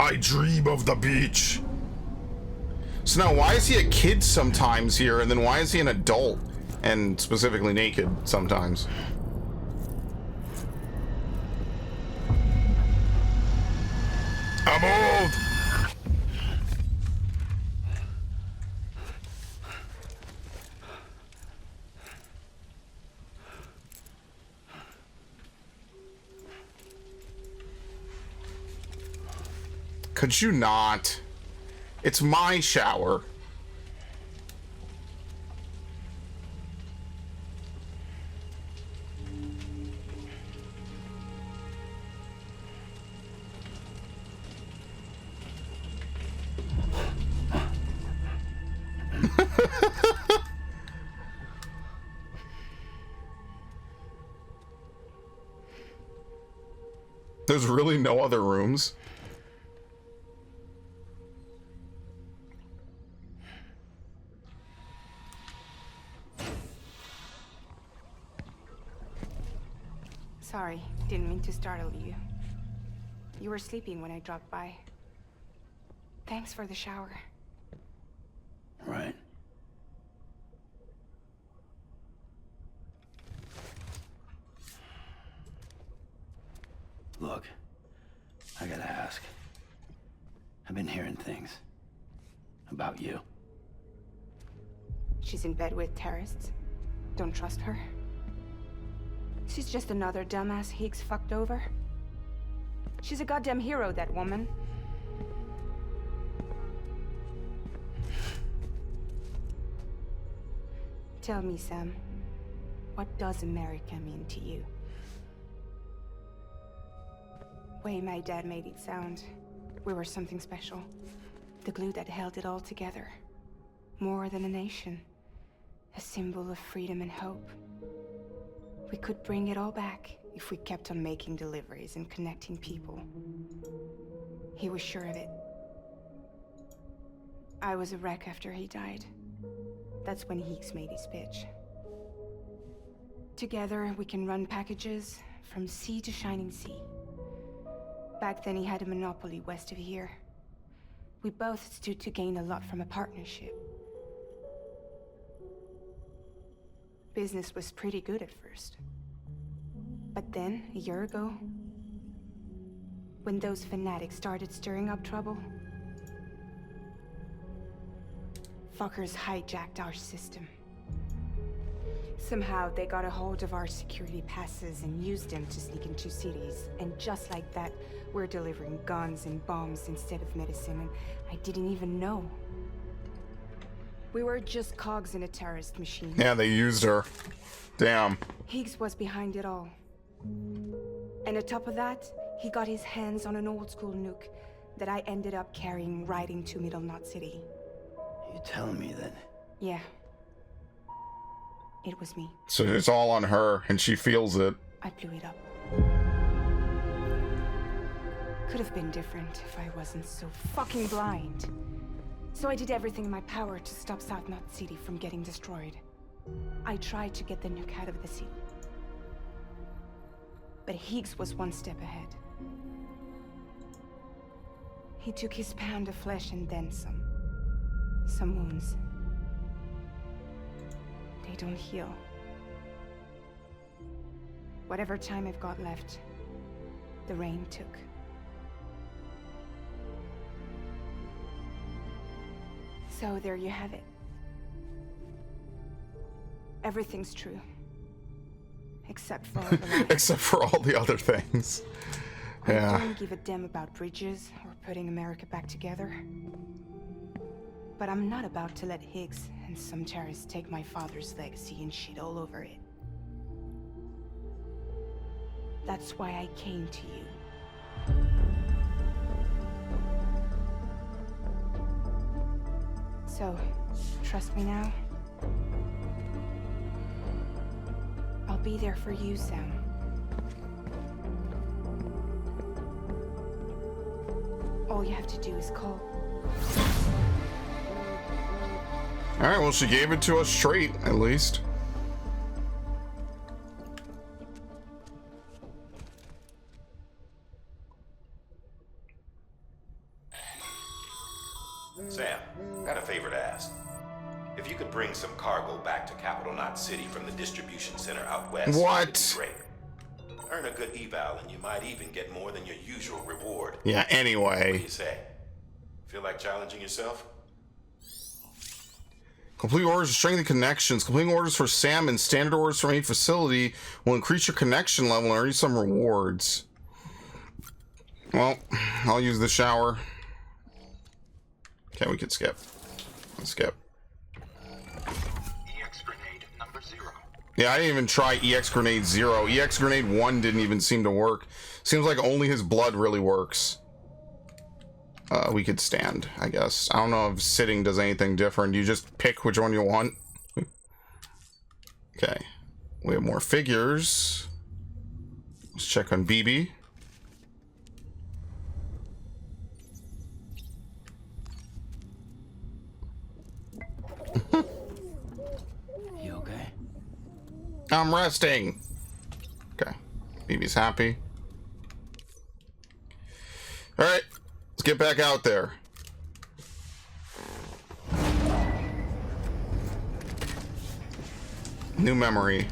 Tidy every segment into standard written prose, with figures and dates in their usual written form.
I dream of the beach. So now, why is he a kid sometimes here, and then why is he an adult, and specifically naked sometimes? I'm old! Could you not? It's my shower. There's really no other rooms. Sorry, didn't mean to startle you. You were sleeping when I dropped by. Thanks for the shower. Right. Look, I gotta ask. I've been hearing things about you. She's in bed with terrorists. Don't trust her. She's just another dumbass Higgs fucked over. She's a goddamn hero, that woman. Tell me, Sam, what does America mean to you? Way my dad made it sound, we were something special. The glue that held it all together. More than a nation. A symbol of freedom and hope. We could bring it all back if we kept on making deliveries and connecting people. He was sure of it. I was a wreck after he died. That's when Higgs made his pitch. Together, we can run packages from sea to shining sea. Back then, he had a monopoly west of here. We both stood to gain a lot from a partnership. Business was pretty good at first. But then, a year ago, when those fanatics started stirring up trouble, fuckers hijacked our system. Somehow, they got a hold of our security passes and used them to sneak into cities. And just like that, we're delivering guns and bombs instead of medicine, and I didn't even know. We were just cogs in a terrorist machine. Yeah, they used her. Damn. Higgs was behind it all. And on top of that, he got his hands on an old-school nuke that I ended up carrying right into Middle Knot City. You telling me that? Yeah. It was me. So it's all on her, and she feels it. I blew it up. Could have been different if I wasn't so fucking blind. So I did everything in my power to stop South Knot City from getting destroyed. I tried to get the nuke out of the city. But Higgs was one step ahead. He took his pound of flesh and then some. Some wounds. They don't heal. Whatever time I've got left, the rain took. So there you have it. Everything's true. Except for all the lies. Except for all the other things. Yeah. I don't give a damn about bridges or putting America back together. But I'm not about to let Higgs and some terrorists take my father's legacy and shit all over it. That's why I came to you. So, trust me now? I'll be there for you, Sam. All you have to do is call. Alright, well, she gave it to us straight, at least. bring some cargo back to Capital Knot City from the distribution center out west. What? It'd be great. Earn a good eval, and you might even get more than your usual reward. Yeah, What do anyway. you say? Feel like challenging yourself? Complete orders to strengthen connections. Completing orders for Sam and standard orders from any facility will increase your connection level and earn you some rewards. Well, I'll use the shower. Okay, we can skip. Let's skip. EX grenade number 0. Yeah, I didn't even try EX Grenade 0. EX Grenade 1 didn't even seem to work. Seems like only his blood really works. We could stand, I guess. I don't know if sitting does anything different. You just pick which one you want. Okay. We have more figures. Let's check on BB. You okay? I'm resting. Okay. BB's happy. Alright. Let's get back out there. New memory.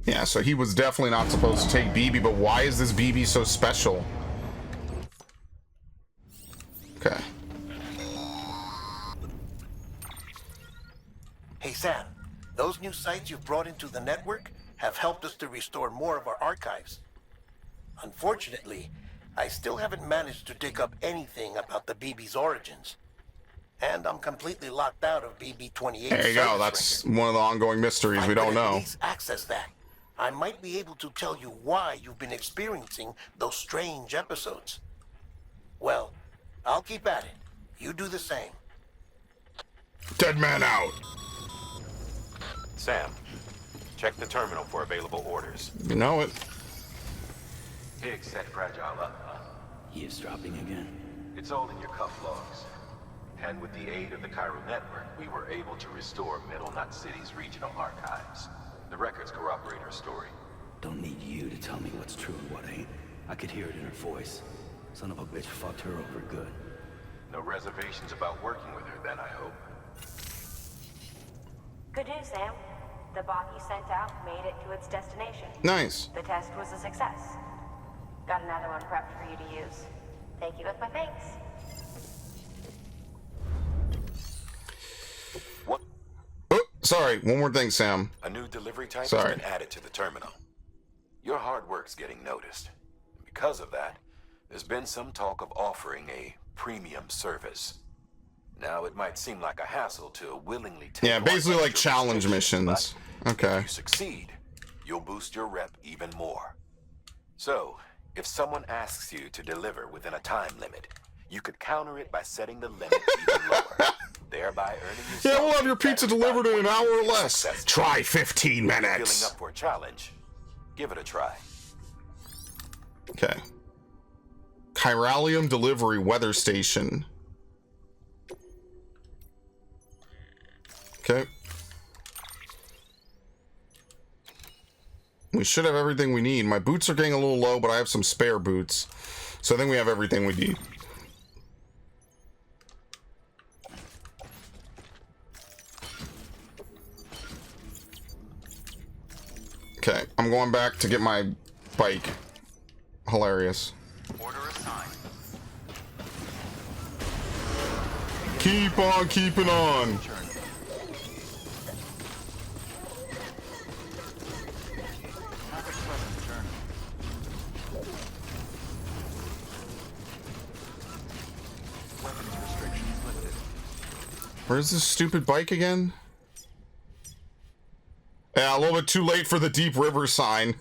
Yeah, so he was definitely not supposed to take BB, but why is this BB so special? Okay. Hey Sam, those new sites you've brought into the network have helped us to restore more of our archives. Unfortunately, I still haven't managed to dig up anything about the BB's origins. And I'm completely locked out of BB-28. There you go, that's one of the ongoing mysteries we don't know. Please access that. I might be able to tell you why you've been experiencing those strange episodes. Well, I'll keep at it. You do the same. Dead man out. Sam, check the terminal for available orders. You know it. Higgs set Fragile up, huh? Eavesdropping again. It's all in your cuff logs. And with the aid of the Chiral network, we were able to restore Middle Knot City's regional archives. The records corroborate her story. Don't need you to tell me what's true and what ain't. I could hear it in her voice. Son of a bitch fucked her over good. No reservations about working with her then, I hope. Good news, Sam. The bot you sent out made it to its destination. Nice. The test was a success. Got another one prepped for you to use. Take you with my thanks. What? Oh, sorry. One more thing, Sam. A new delivery type Sorry. has been added to the terminal. Your hard work's getting noticed. Because of that, there's been some talk of offering a premium service. Now, it might seem like a hassle to willingly take Yeah, on basically like extra challenge restrictions, missions. but Okay. if you succeed, you'll boost your rep even more. So, if someone asks you to deliver within a time limit, you could counter it by setting the limit even lower, thereby earning yourself Yeah, we'll have your a better pizza delivered in an hour or valuation less. success. Try 15 Feeling minutes. up for a challenge? Give it a try. Okay. Chiralium Delivery Weather Station. Okay. We should have everything we need. My boots are getting a little low, but I have some spare boots. So I think we have everything we need. Okay, I'm going back to get my bike. Hilarious. Order assigned. Keep on keeping on. Have a pleasant journey. Weapons restrictions lifted. Where's this stupid bike again? Yeah, a little bit too late for the Deep River sign.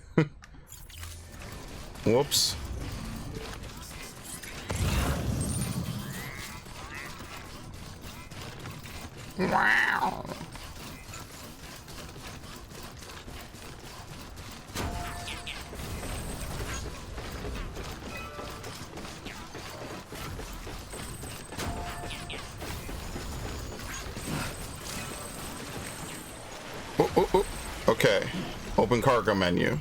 Whoops. Wow. Oh, oh, oh. Okay. Open cargo menu.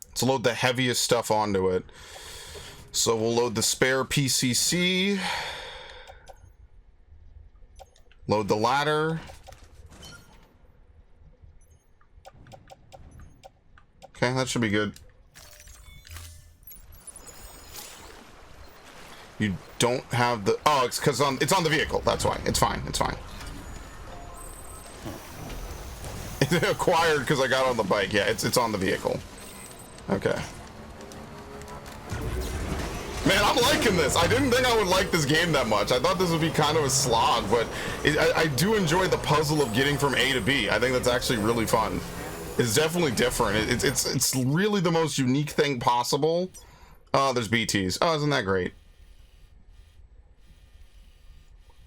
Let's load the heaviest stuff onto it. So we'll load the spare PCC. Load the ladder. Okay, that should be good. You don't have the... Oh, it's because it's on the vehicle. That's why. It's fine. It's fine. It's acquired because I got on the bike. Yeah, it's on the vehicle. Okay. Man, I'm liking this. I didn't think I would like this game that much. I thought this would be kind of a slog, but I do enjoy the puzzle of getting from A to B. I think that's actually really fun. It's definitely different. It's really the most unique thing possible. Oh, there's BTs. Oh, isn't that great?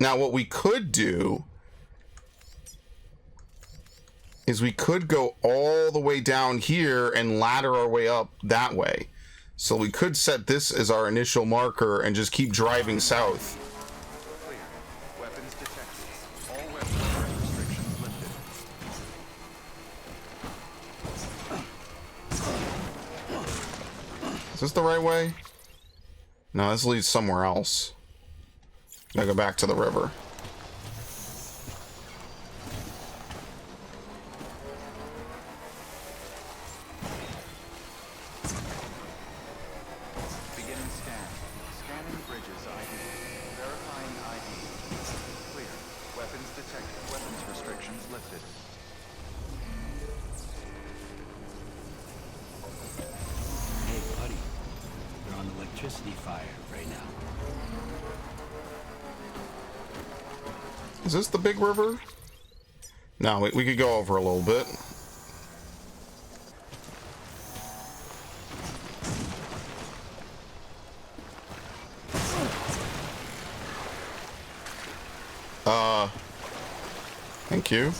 Now, what we could do is we could go all the way down here and ladder our way up that way. So we could set this as our initial marker and just keep driving south. Clear. Weapons detected. All weapons restrictions lifted. Is this the right way? No, this leads somewhere else. Gotta go back to the river. Beginning scan. Scanning bridges ID. Verifying ID. Clear. Weapons detected. Weapons restrictions lifted. Hey, buddy. We're on electricity fire right now. Is this the big river? No, we could go over a little bit. Thank you.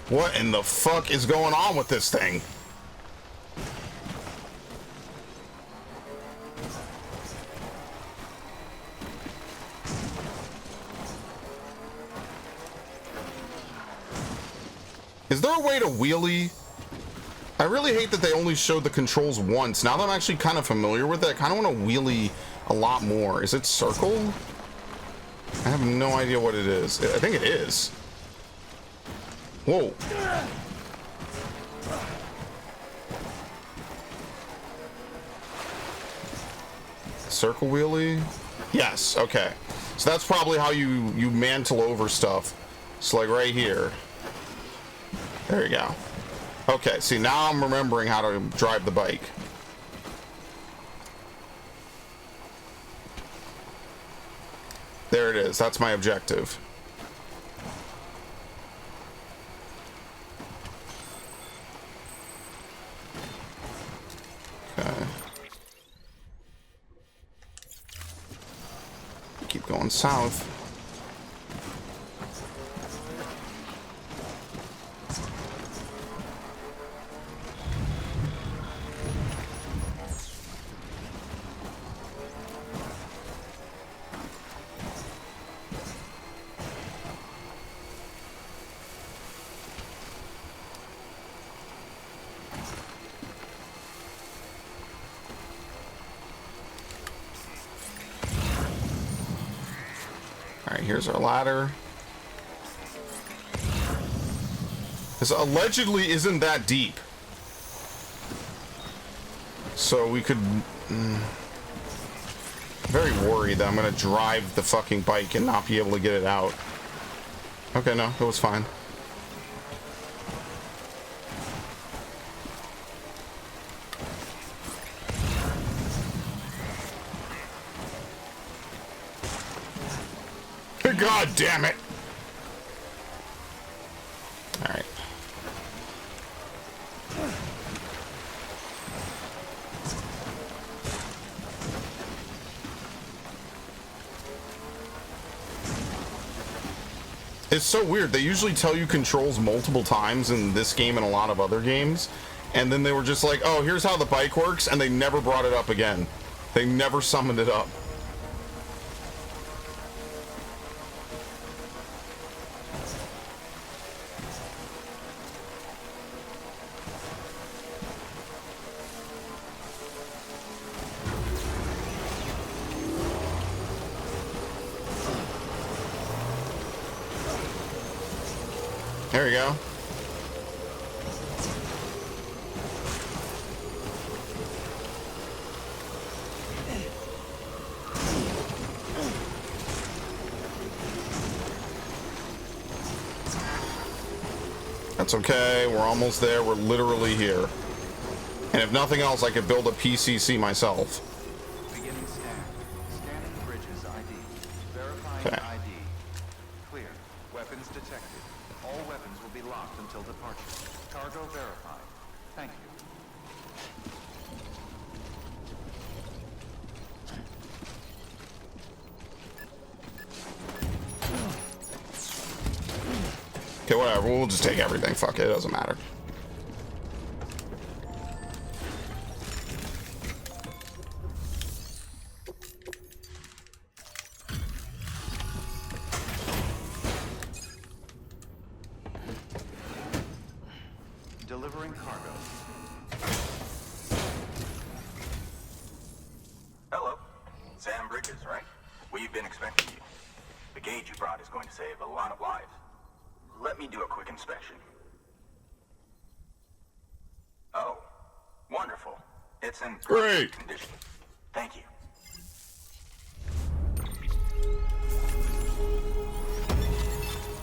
What in the fuck is going on with this thing? Is there a way to wheelie? I really hate that they only showed the controls once. Now that I'm actually kind of familiar with it, I kind of want to wheelie a lot more. Is it circle? I have no idea what it is. I think it is. Whoa. Circle wheelie? Yes, okay. So that's probably how you mantle over stuff. So like right here. There you go. Okay, see, now I'm remembering how to drive the bike. There it is. That's my objective. Okay. Keep going south. Here's our ladder. This allegedly isn't that deep. So we could... very worried that I'm gonna drive the fucking bike and not be able to get it out. Okay, no, it was fine. God damn it! All right. It's so weird. They usually tell you controls multiple times in this game and a lot of other games, and then they were just like, oh, here's how the bike works, and they never brought it up again. They never summoned it up. There you go. That's okay. We're almost there. We're literally here. And if nothing else, I could build a PCC myself. Beginning scan. Scanning bridges ID. Verifying Okay. ID. Clear. Weapons detected. All weapons will be locked until departure. Cargo verified. Thank you. Okay, whatever. We'll just take everything. Fuck it. It doesn't matter. Delivering cargo. Hello. Sam Bridges, right? We've been expecting you. The gauge you brought is going to save a lot of lives. Let me do a quick inspection. Oh, wonderful. It's in Great. condition. Thank you.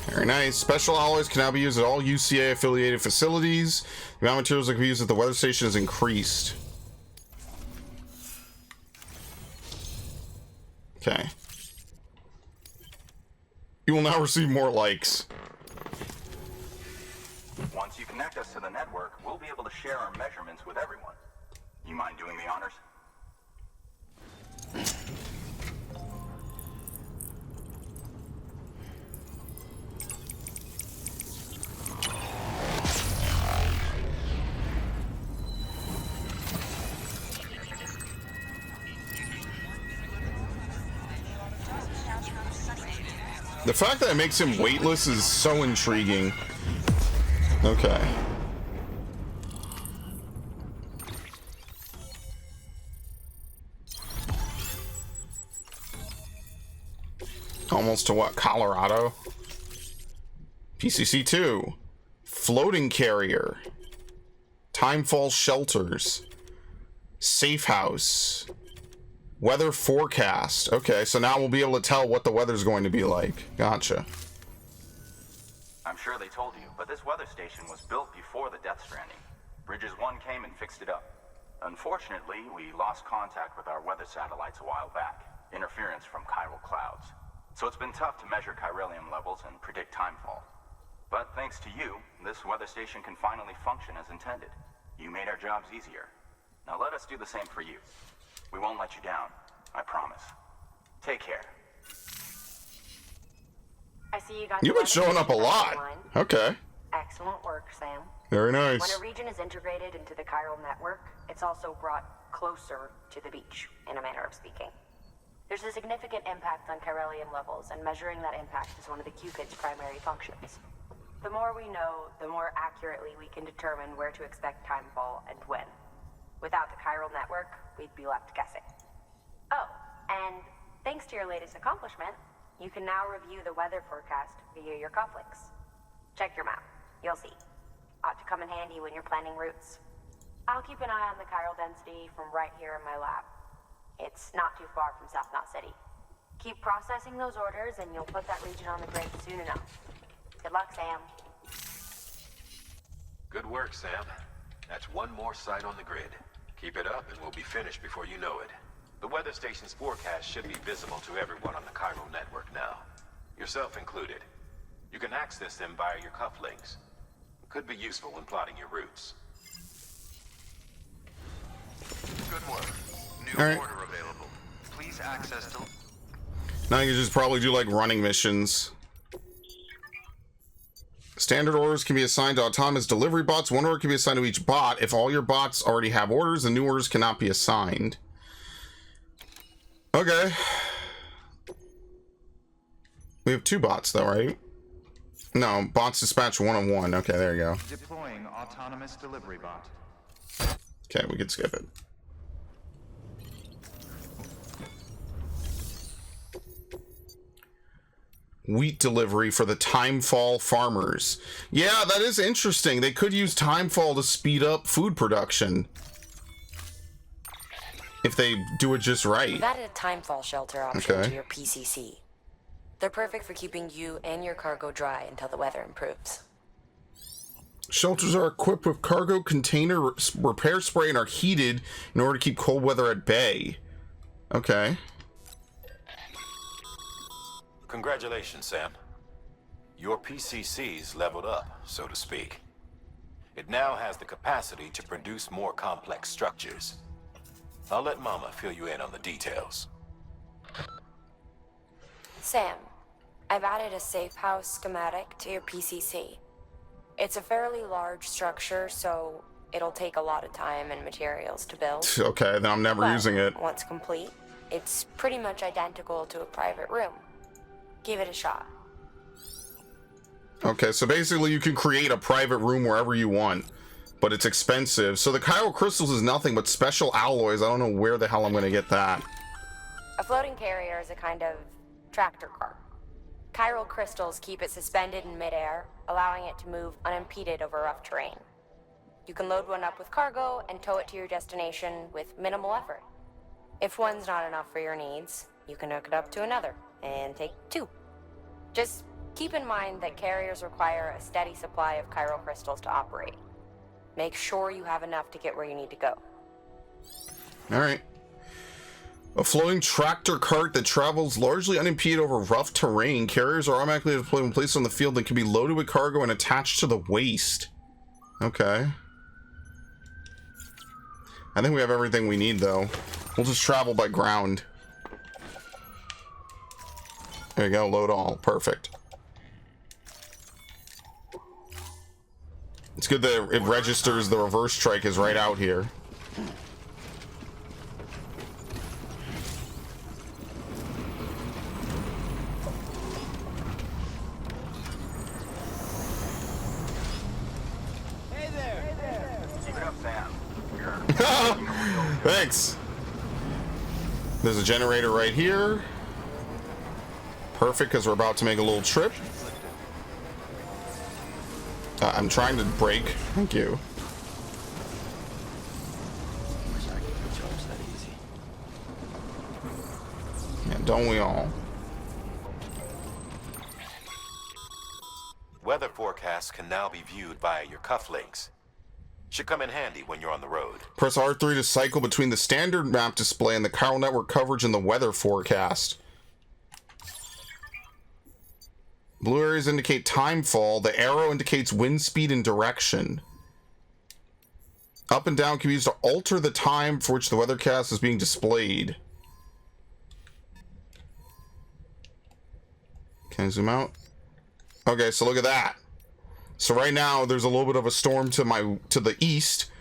Very nice. Special alloys can now be used at all UCA affiliated facilities. The amount of materials that can be used at the weather station is increased. Okay. You will now receive more likes. Once you connect us to the network, we'll be able to share our measurements with everyone. You mind doing the honors? The fact that it makes him weightless is so intriguing. Okay. Almost to what? Colorado? PCC 2. Floating carrier. Timefall shelters. Safe house. Weather forecast. Okay, so now we'll be able to tell what the weather's going to be like. Gotcha. I'm sure they told you, but this weather station was built before the Death Stranding. Bridges 1 came and fixed it up. Unfortunately, we lost contact with our weather satellites a while back. Interference from chiral clouds. So it's been tough to measure chiralium levels and predict timefall. But thanks to you, this weather station can finally function as intended. You made our jobs easier. Now let us do the same for you. We won't let you down, I promise. Take care. I see you got. You've been showing up a lot. Okay. Excellent work, Sam. Very When nice. a region is integrated into the chiral network, it's also brought closer to the beach, in a manner of speaking. There's a significant impact on chiralium levels, and measuring that impact is one of the Cupid's primary functions. The more we know, the more accurately we can determine where to expect timefall and when. Without the chiral network, we'd be left guessing. Oh, and thanks to your latest accomplishment, you can now review the weather forecast via your cufflinks. Check your map. You'll see. Ought to come in handy when you're planning routes. I'll keep an eye on the chiral density from right here in my lab. It's not too far from South Knot City. Keep processing those orders and you'll put that region on the grid soon enough. Good luck, Sam. Good work, Sam. That's one more site on the grid. Keep it up and we'll be finished before you know it. The weather station's forecast should be visible to everyone on the chiral network now. Yourself included. You can access them via your cufflinks. Could be useful when plotting your routes. Good work. New All right. order available. Please access the... Now you can just probably do like running missions. Standard orders can be assigned to autonomous delivery bots. One order can be assigned to each bot. If all your bots already have orders, the new orders cannot be assigned. Okay. We have 2 bots though, right? No, bots dispatch 1 on 1. Okay, there you go. Deploying autonomous delivery bot. Okay, we can skip it. Wheat delivery for the Timefall farmers. Yeah, that is interesting. They could use Timefall to speed up food production. If they do it just right. We've added a Timefall shelter option Okay. to your PCC. They're perfect for keeping you and your cargo dry until the weather improves. Shelters are equipped with cargo container repair spray and are heated in order to keep cold weather at bay. Okay. Congratulations, Sam. Your PCC's leveled up, so to speak. It now has the capacity to produce more complex structures. I'll let Mama fill you in on the details. Sam, I've added a safe house schematic to your PCC. It's a fairly large structure, so it'll take a lot of time and materials to build. Okay, then I'm never But using it. once complete, it's pretty much identical to a private room. Give it a shot. Okay, so basically you can create a private room wherever you want, but it's expensive. So the chiral crystals is nothing but special alloys. I don't know where the hell I'm going to get that. A floating carrier is a kind of tractor car. Chiral crystals keep it suspended in midair, allowing it to move unimpeded over rough terrain. You can load one up with cargo and tow it to your destination with minimal effort. If one's not enough for your needs, you can hook it up to another and take 2. Just keep in mind that carriers require a steady supply of chiral crystals to operate. Make sure you have enough to get where you need to go. All right. A floating tractor cart that travels largely unimpeded over rough terrain. Carriers are automatically deployed when placed on the field and can be loaded with cargo and attached to the waist. Okay. I think we have everything we need, though. We'll just travel by ground. There you go, load all. Perfect. It's good that it registers the reverse strike is right out here. Keep it up, Sam. Thanks. There's a generator right here. Perfect, because we're about to make a little trip. I'm trying to brake. Thank you. Wish I could put jobs that easy. Yeah, don't we all? Weather forecasts can now be viewed via your cufflinks. Should come in handy when you're on the road. Press R3 to cycle between the standard map display and the chiral network coverage and the weather forecast. Blue areas indicate timefall. The arrow indicates wind speed and direction. Up and down can be used to alter the time for which the weathercast is being displayed. Can I zoom out? Okay, so look at that. So right now there's a little bit of a storm to the east.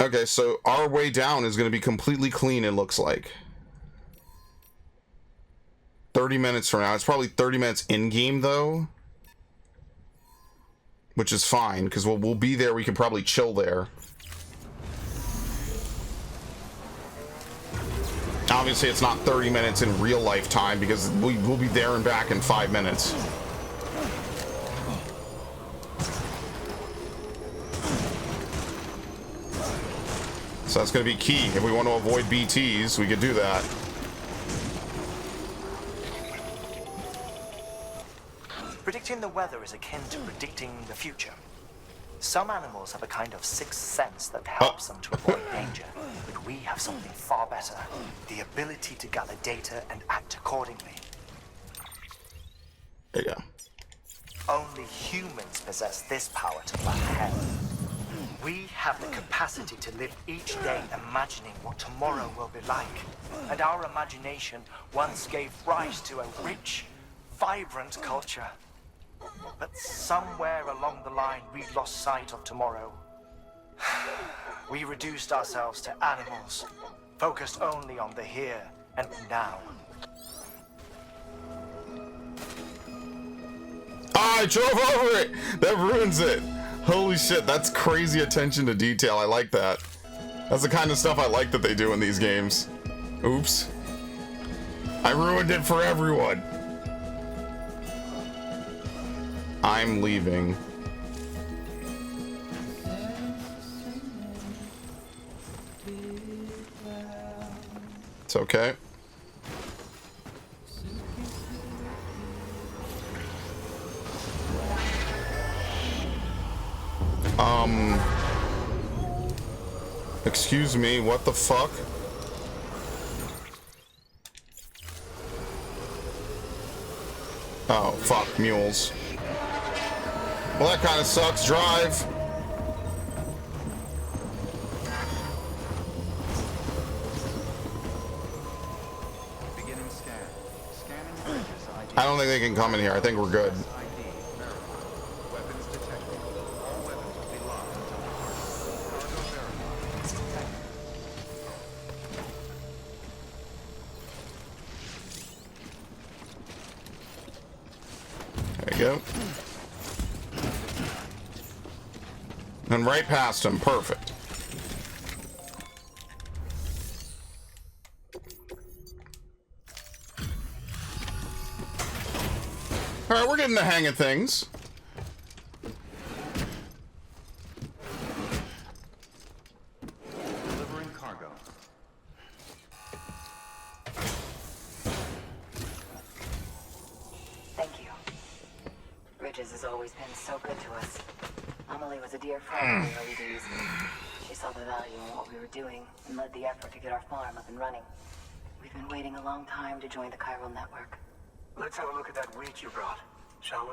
Okay, so our way down is going to be completely clean, it looks like. 30 minutes from now. It's probably 30 minutes in-game, though. Which is fine, because we'll be there. We can probably chill there. Obviously, it's not 30 minutes in real-life time, because we'll be there and back in 5 minutes. So that's going to be key. If we want to avoid BTs, we could do that. Predicting the weather is akin to predicting the future. Some animals have a kind of sixth sense that helps them to avoid danger, but we have something far better, the ability to gather data and act accordingly. There you go. Only humans possess this power to plan ahead. We have the capacity to live each day imagining what tomorrow will be like, and our imagination once gave rise to a rich, vibrant culture. But somewhere along the line, we lost sight of tomorrow. We reduced ourselves to animals, focused only on the here and now. Oh, I drove over it! That ruins it! Holy shit, that's crazy attention to detail. I like that. That's the kind of stuff I like that they do in these games. Oops. I ruined it for everyone. I'm leaving. It's okay. Excuse me, what the fuck? Oh, fuck, mules. Well, that kind of sucks. Drive. Beginning scan. Scanning bridges ID. I don't think they can come in here. I think we're good. ID verified. Weapons detected. All weapons will be locked until cargo verified. There you go. And right past him. Perfect. Alright, we're getting the hang of things. Delivering cargo. Thank you. Bridges has always been so good to us. Amelie was a dear friend in the early days. She saw the value in what we were doing and led the effort to get our farm up and running. We've been waiting a long time to join the chiral network. Let's have a look at that wheat you brought, shall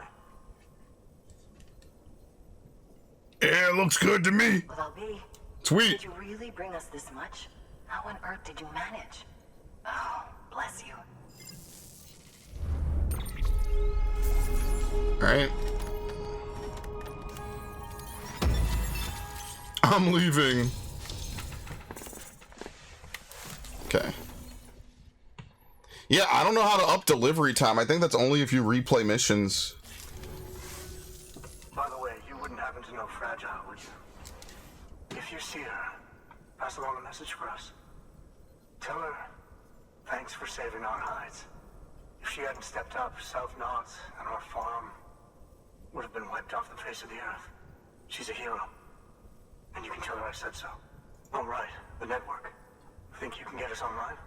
we? Yeah, it looks good to me. Well, I'll be. Sweet. Did you really bring us this much? How on earth did you manage? Oh, bless you. Alright. I'm leaving. Okay. Yeah, I don't know how to up delivery time. I think that's only if you replay missions. By the way, you wouldn't happen to know Fragile, would you? If you see her, pass along a message for us. Tell her, thanks for saving our hides. If she hadn't stepped up, South Knots and our farm would have been wiped off the face of the earth. She's a hero. And you can tell her I said so. All right, the network. Think you can get us online?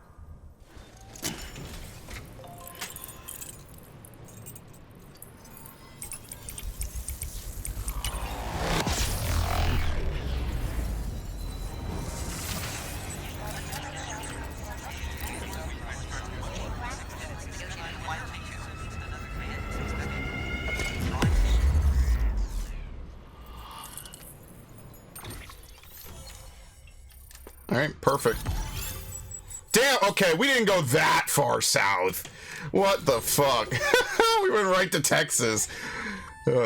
Alright, perfect. Damn, okay, we didn't go that far south. What the fuck? We went right to Texas.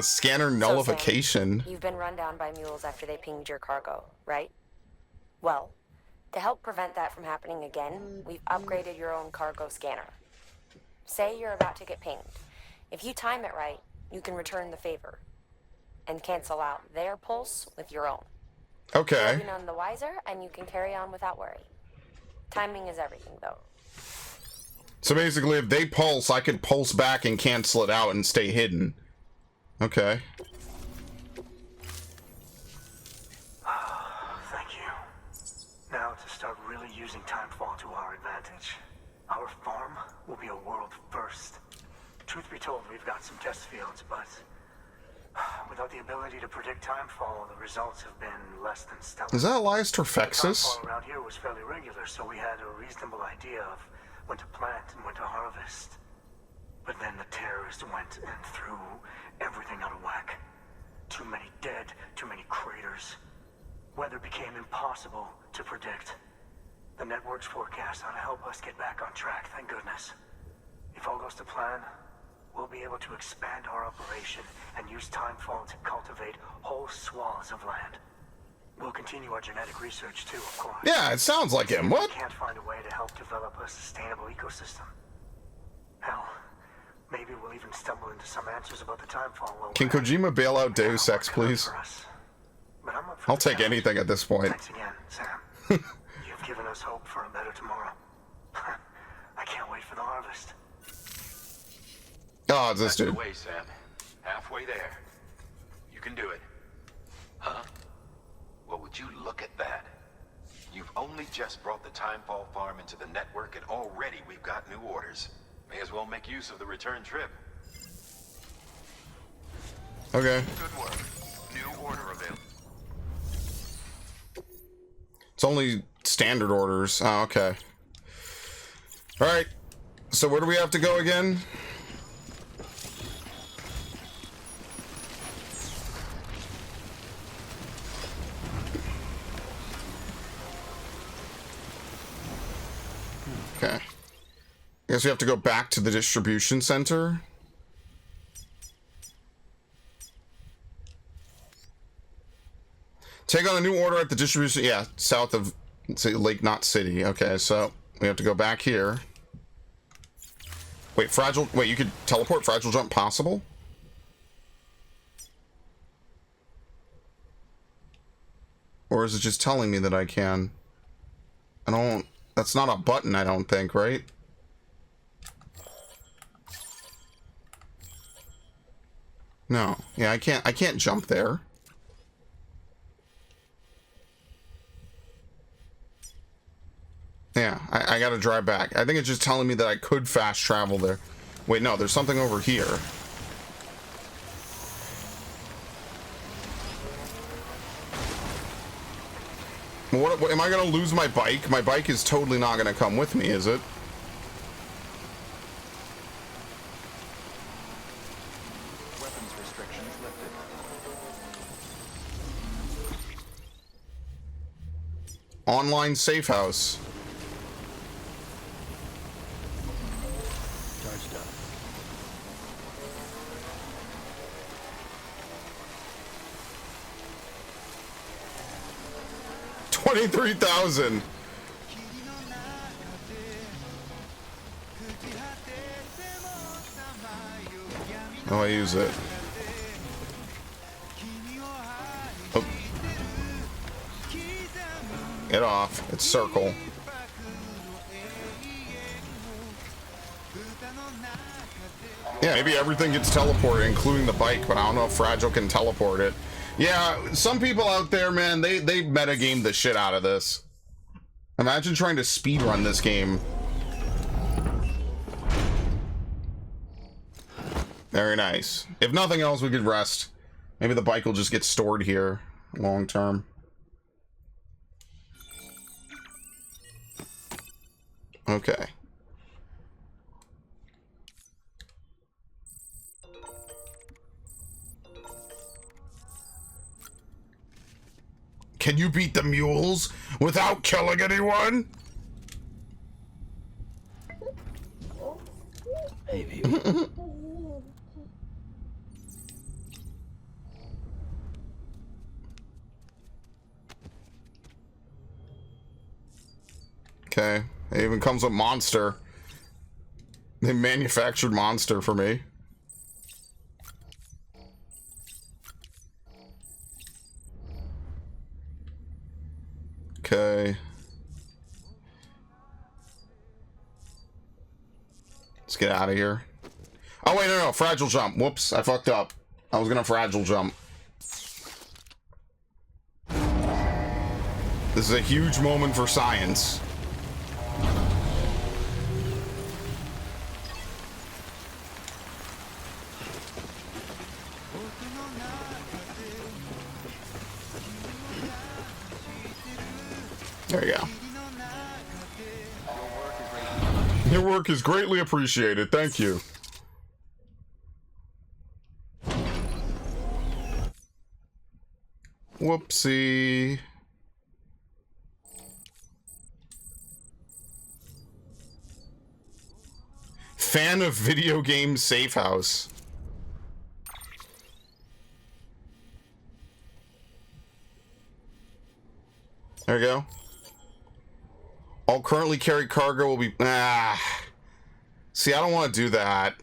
Scanner nullification. So, you've been run down by mules after they pinged your cargo, right? Well, to help prevent that from happening again, we've upgraded your own cargo scanner. Say you're about to get pinged. If you time it right, you can return the favor and cancel out their pulse with your own. Okay. You'll be none the wiser, and you can carry on without worry. Timing is everything, though. So basically, if they pulse, I could pulse back and cancel it out and stay hidden. Okay. Thank you. Now to start really using timefall to our advantage. Our farm will be a world first. Truth be told, we've got some test fields, but without the ability to predict timefall, the results have been less than stellar. Is that Elias The Terfexus? timefall around here was fairly regular, so we had a reasonable idea of when to plant and when to harvest. But then the terrorists went and threw everything out of whack. Too many dead, too many craters. Weather became impossible to predict. The network's forecast ought to help us get back on track, thank goodness. If all goes to plan, we'll be able to expand our operation and use Timefall to cultivate whole swaths of land. We'll continue our genetic research too, of course. Yeah, it sounds like him. What? We can't find a way to help develop a sustainable ecosystem. Hell, maybe we'll even stumble into some answers about the Timefall. Can Kojima bail out Deus Ex, please? But I'm up for I'll the take challenge. anything at this point. Thanks again, Sam. You've given us hope for a better tomorrow. I can't wait for the harvest. Oh, it's this That's the dude. way, Sam. Halfway there. You can do it. Huh? Well, would you look at that? You've only just brought the Timefall farm into the network, and already we've got new orders. May as well make use of the return trip. Okay. Good work. New order available. It's only standard orders. Oh, okay. Alright. So where do we have to go again? Okay. I guess we have to go back to the distribution center. Take on a new order at the distribution... Yeah, south of Lake Knot City. Okay, so we have to go back here. Wait, fragile... Wait, you could teleport fragile jump possible? Or is it just telling me that I can? I don't... That's not a button, I don't think, right? No. Yeah, I can't jump there. Yeah, I gotta drive back. I think it's just telling me that I could fast travel there. Wait, no, there's something over here. What am I gonna lose my bike? My bike is totally not gonna come with me, is it? Weapons restrictions lifted. Online safe house. Charged up. $23,000. Oh, I use it. Oh. Get off. It's circle. Yeah, maybe everything gets teleported, including the bike, but I don't know if Fragile can teleport it. Yeah, some people out there, man, they metagame the shit out of this. Imagine trying to speedrun this game. Very nice. If nothing else, we could rest. Maybe the bike will just get stored here long term. Okay. Can you beat the mules without killing anyone? Maybe. Okay. It even comes with Monster. They manufactured Monster for me. Okay. Let's get out of here. Oh, wait, no, fragile jump. Whoops, I fucked up. I was gonna fragile jump. This is a huge moment for science. There you go. Your work is greatly appreciated. Thank you. Whoopsie. Fan of video game safe house. There we go. All currently carried cargo will be... See, I don't want to do that.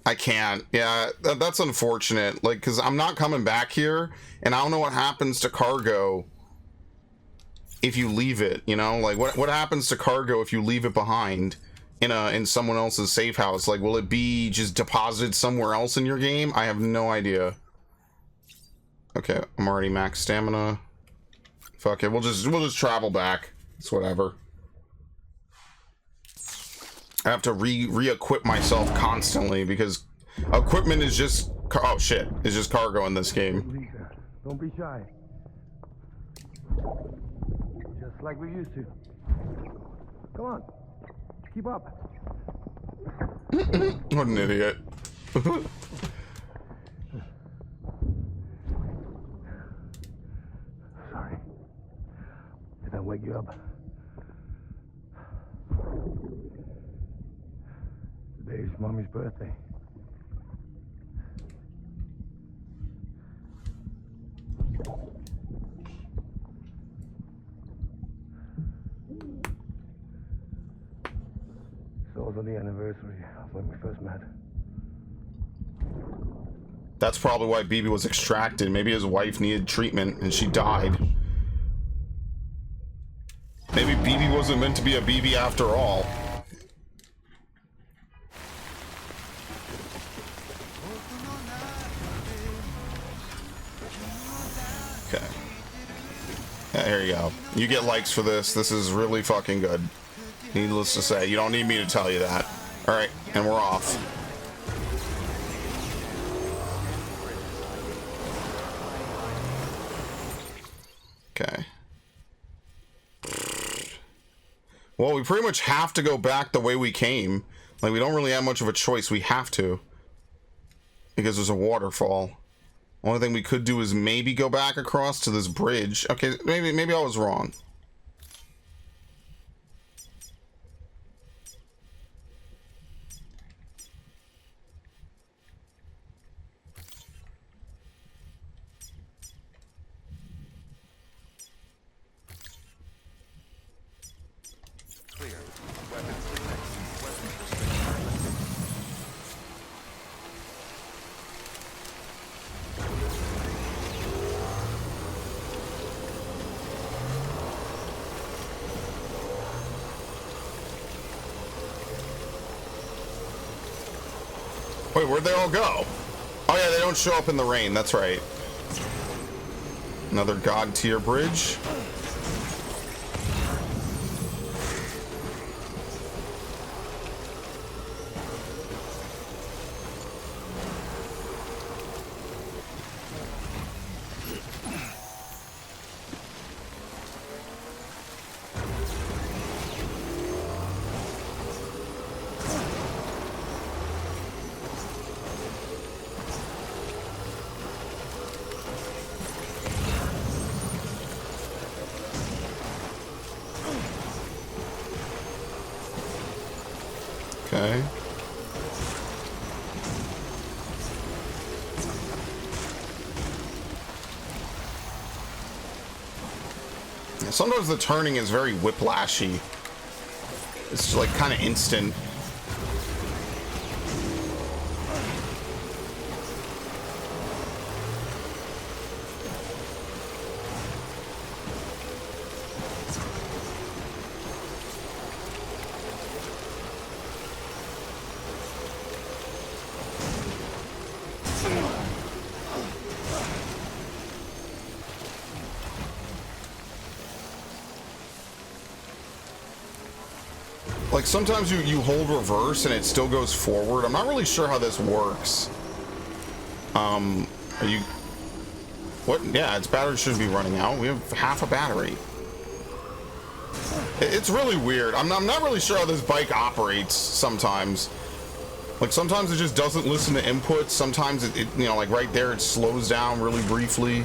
I can't. Yeah, that's unfortunate. Like, because I'm not coming back here, and I don't know what happens to cargo if you leave it, you know? Like, what happens to cargo if you leave it behind in someone else's safe house? Like, will it be just deposited somewhere else in your game? I have no idea. Okay, I'm already max stamina. Fuck it, we'll just travel back. It's whatever. I have to re-equip myself constantly because equipment is just oh shit, it's just cargo in this game. Don't be shy. Just like we used to. Come on, keep up. What an idiot. Sorry. Did I wake you up? Today's Mommy's birthday. It's also the anniversary of when we first met. That's probably why BB was extracted. Maybe his wife needed treatment and she died. Maybe BB wasn't meant to be a BB after all. Okay. Yeah, here you go. You get likes for this. This is really fucking good. Needless to say, you don't need me to tell you that. Alright, and we're off. Okay. Well, we pretty much have to go back the way we came. Like, we don't really have much of a choice. We have to. Because there's a waterfall. Only thing we could do is maybe go back across to this bridge. Okay, maybe I was wrong. Clear. Weapons detected. Weapons restricted. Wait, where'd they all go? Oh yeah, they don't show up in the rain, that's right. Another god tier bridge. Okay. Sometimes the turning is very whiplashy. It's like kind of instant. Like sometimes you hold reverse and it still goes forward. I'm not really sure how this works. Are you... What? Yeah, its battery shouldn't be running out. We have half a battery. It's really weird. I'm not really sure how this bike operates sometimes. Like sometimes it just doesn't listen to inputs. Sometimes it you know, like right there it slows down really briefly.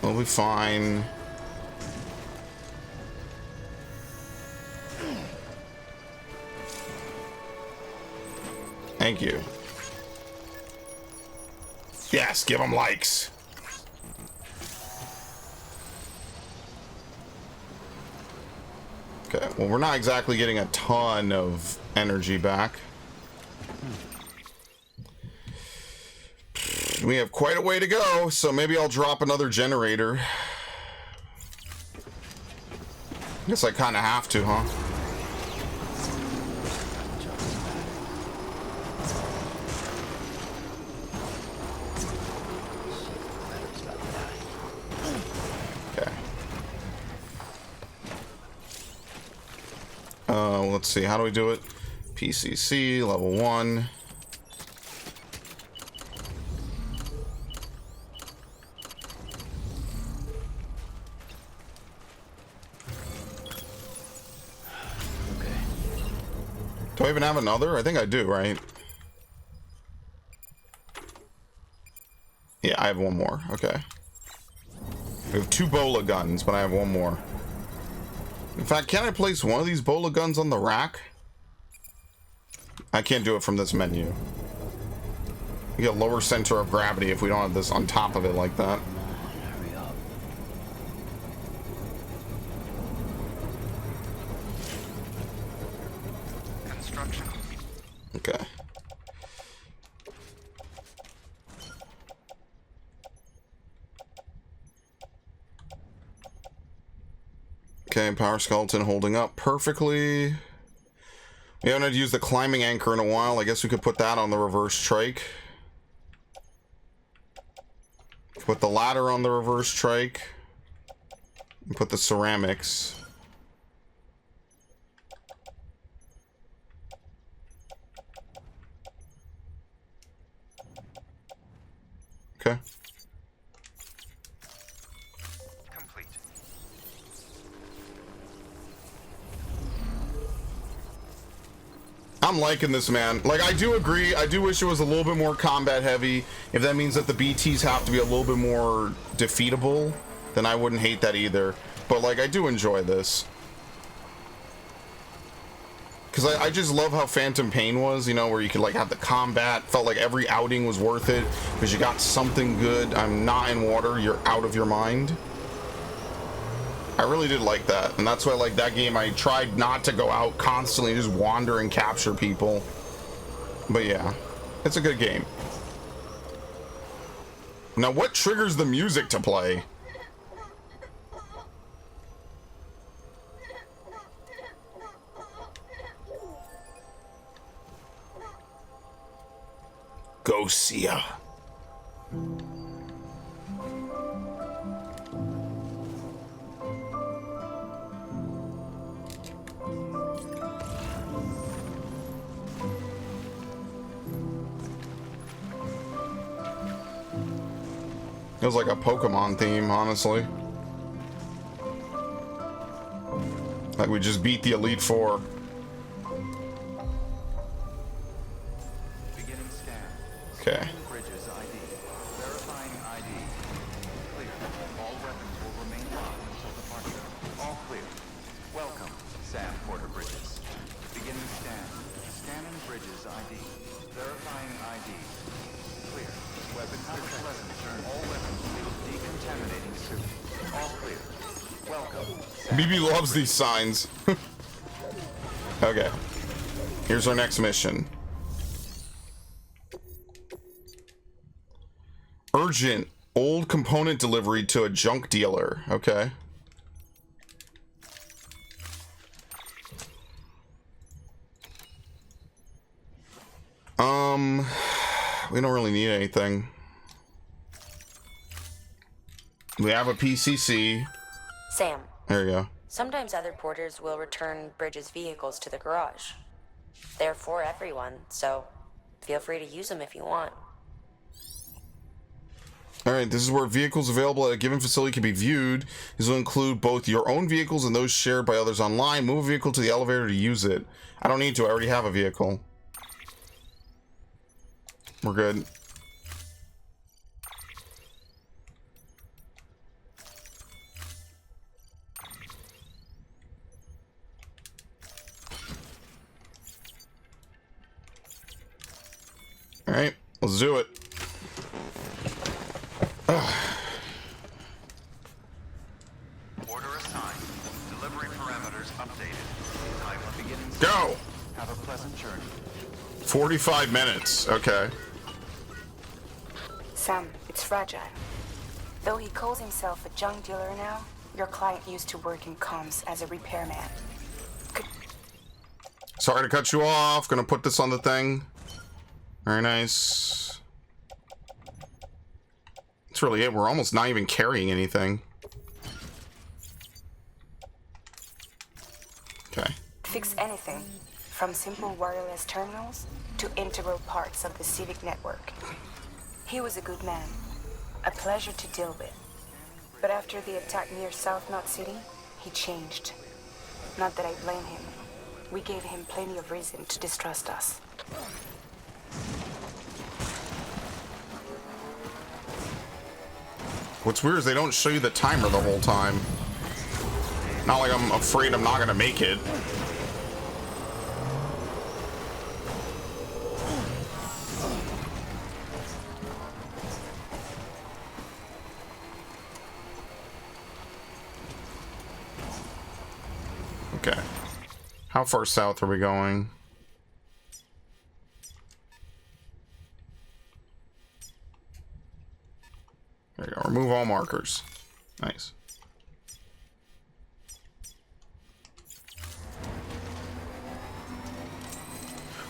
We'll be fine. Thank you. Yes, give them likes. Okay, well, we're not exactly getting a ton of energy back. We have quite a way to go, so maybe I'll drop another generator. Guess I kind of have to, huh? Okay. Let's see. How do we do it? PCC, level 1. Do I even have another? I think I do, right? Yeah, I have one more. Okay. We have 2 bola guns, but I have one more. In fact, can I place one of these bola guns on the rack? I can't do it from this menu. We get lower center of gravity if we don't have this on top of it like that. Hurry up. Construction. Okay. Okay, power skeleton holding up perfectly. We haven't had to use the climbing anchor in a while. I guess we could put that on the reverse trike. Put the ladder on the reverse trike. And put the ceramics. Okay. Complete. I'm liking this, man. Like, I do agree. I do wish it was a little bit more combat heavy. If that means that the BTs have to be a little bit more defeatable, then I wouldn't hate that either. But, like, I do enjoy this. Because I just love how Phantom Pain was, you know, where you could, like, have the combat. Felt like every outing was worth it because you got something good. I'm not in water. You're out of your mind. I really did like that. And that's why, like, that game, I tried not to go out constantly, just wander and capture people. But, yeah. It's a good game. Now, what triggers the music to play? Go see ya. It was like a Pokemon theme, honestly. Like we just beat the Elite Four. Beginning scan. Okay. Scanning Bridges ID. Verifying ID. Clear. All weapons will remain locked until departure. All clear. Welcome, Sam Porter Bridges. Beginning scan. Scanning Bridges ID. Verifying ID. Clear. Weapons are pleasant turn. All weapons will be decontaminating suit. All clear. Welcome. BB loves these signs. Okay. Here's our next mission. Urgent. Old component delivery to a junk dealer. Okay. We don't really need anything. We have a PCC. Sam, There you go. sometimes other porters will return Bridges' vehicles to the garage. They're for everyone, so feel free to use them if you want. Alright, this is where vehicles available at a given facility can be viewed. This will include both your own vehicles and those shared by others online. Move a vehicle to the elevator to use it. I don't need to, I already have a vehicle. We're good. Alright, let's do it. Order assigned. Delivery parameters updated. Time for beginning. Go! Have a pleasant journey. 45 minutes. Okay. Sam, it's fragile. Though he calls himself a junk dealer now, your client used to work in comms as a repairman. Sorry to cut you off. Gonna put this on the thing. Very nice. That's really it. We're almost not even carrying anything. Okay. Fix anything, from simple wireless terminals to integral parts of the civic network. He was a good man, a pleasure to deal with. But after the attack near South Knot City, he changed. Not that I blame him. We gave him plenty of reason to distrust us. What's weird is they don't show you the timer the whole time. Not like I'm afraid I'm not gonna make it. Okay. How far south are we going? There you go. Remove all markers. Nice.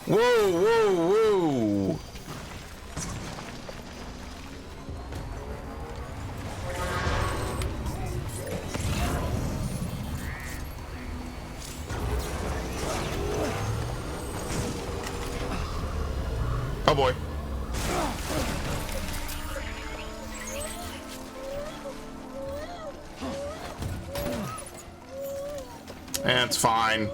Whoa, whoa, whoa! Oh boy. It's fine.